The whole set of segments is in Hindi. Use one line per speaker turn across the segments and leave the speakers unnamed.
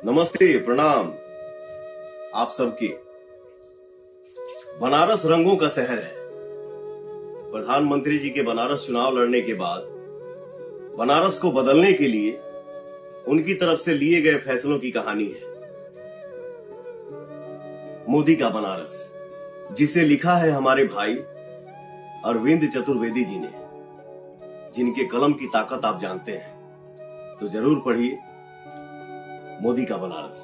नमस्ते, प्रणाम आप सबकी। बनारस रंगों का शहर है। प्रधानमंत्री जी के बनारस चुनाव लड़ने के बाद बनारस को बदलने के लिए उनकी तरफ से लिए गए फैसलों की कहानी है। मोदी का बनारस, जिसे लिखा है हमारे भाई अरविंद चतुर्वेदी जी ने, जिनके कलम की ताकत आप जानते हैं, तो जरूर पढ़िए मोदी का बनारस।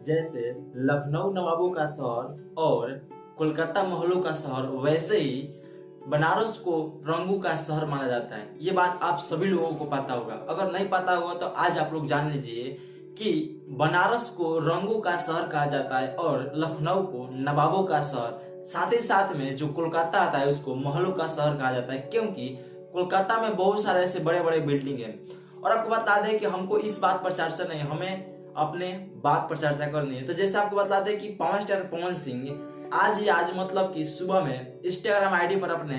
जैसे लखनऊ नवाबों का शहर और कोलकाता महलों का शहर, वैसे ही बनारस को रंगों का शहर माना जाता है। ये बात आप सभी लोगों को पता होगा। अगर नहीं पता होगा तो आज आप लोग जान लीजिए कि बनारस को रंगों का शहर कहा जाता है और लखनऊ को नवाबों का शहर, साथ ही साथ में जो कोलकाता आता है उसको महलों का शहर कहा जाता है, क्योंकि कोलकाता में बहुत सारे ऐसे बड़े बड़े बिल्डिंग है। और आपको बता दें कि हमको इस बात पर चर्चा नहीं, हमें अपने बात पर चर्चा करनी है। तो जैसे आपको बता दें कि पवन स्टार पवन सिंह आज मतलब कि सुबह में इंस्टाग्राम आईडी पर अपने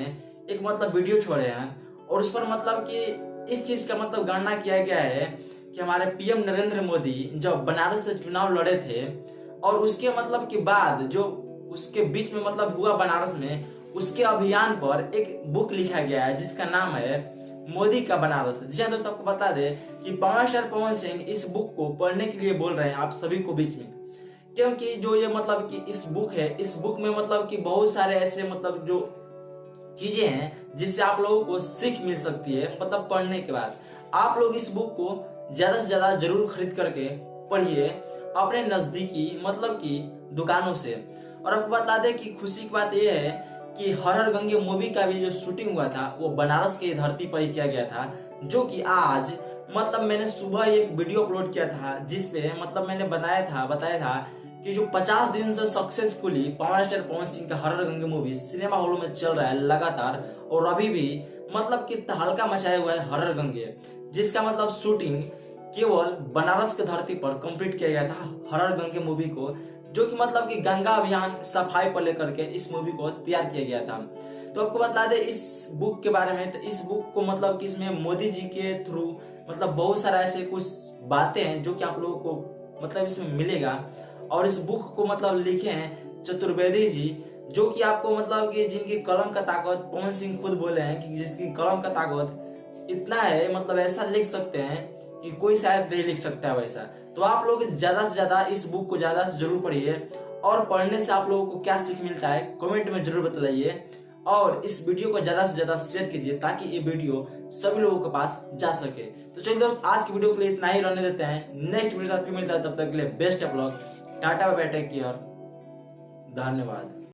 एक मतलब वीडियो छोड़े हैं और उस पर मतलब कि इस चीज का मतलब गणना किया गया है कि हमारे पीएम नरेंद्र मोदी जब बनारस से चुनाव लड़े थे और उसके मतलब के बाद जो उसके बीच में मतलब हुआ बनारस में, उसके अभियान पर एक बुक लिखा गया है जिसका नाम है मोदी का बनारस। जी हाँ दोस्तों, आपको बता दे कि पवन स्टार पवन सिंह इस बुक को पढ़ने के लिए बोल रहे हैं आप सभी को बीच में, क्योंकि जो ये मतलब कि इस बुक है, इस बुक में मतलब कि बहुत सारे ऐसे मतलब जो चीजें हैं जिससे आप लोगों को सीख मिल सकती है। मतलब पढ़ने के बाद आप लोग इस बुक को ज्यादा से ज्यादा जरूर खरीद करके पढ़िए अपने नजदीकी मतलब की दुकानों से। और आपको बता दें कि खुशी की बात यह है कि हर हर गंगे मूवी का भी जो शूटिंग हुआ था वो बनारस की धरती पर ही किया गया था, जो कि आज मतलब मैंने सुबह एक वीडियो अपलोड किया था जिसपे मतलब मैंने बताया था कि जो 50 दिन से सक्सेसफुली पवन स्टार पवन सिंह का हर हर गंगे मूवी सिनेमा हॉलों में चल रहा है लगातार, और अभी भी मतलब कि तहलका मचाया हुआ है हर हर गंगे, जिसका मतलब शूटिंग केवल बनारस की धरती पर कंप्लीट किया गया था हर हर गंगे मूवी को, जो कि मतलब कि गंगा अभियान सफाई पर लेकर के इस मूवी को तैयार किया गया था। तो आपको बता दें इस बुक के बारे में, तो इस बुक को मतलब कि इसमें मोदी जी के थ्रू मतलब बहुत सारा ऐसे कुछ बातें हैं जो कि आप लोगों को मतलब इसमें मिलेगा। और इस बुक को मतलब लिखे हैं चतुर्वेदी जी, जो कि आपको मतलब कि जिनकी कलम का ताकत, पवन सिंह खुद बोले हैं कि जिसकी कलम का ताकत इतना है, मतलब ऐसा लिख सकते हैं कि कोई शायद नहीं लिख सकता है वैसा। तो आप लोग ज्यादा से ज्यादा इस बुक को ज्यादा से जरूर पढ़िए और पढ़ने से आप लोगों को क्या सीख मिलता है कमेंट में जरूर बताइए, और इस वीडियो को ज्यादा से ज्यादा शेयर कीजिए ताकि ये वीडियो सभी लोगों के पास जा सके। तो चलिए दोस्त, आज की वीडियो के लिए इतना ही रहने देते हैं। नेक्स्ट वीडियो साथ में मिलता है, तब तक के लिए best of luck, tata bye bye, take care, धन्यवाद।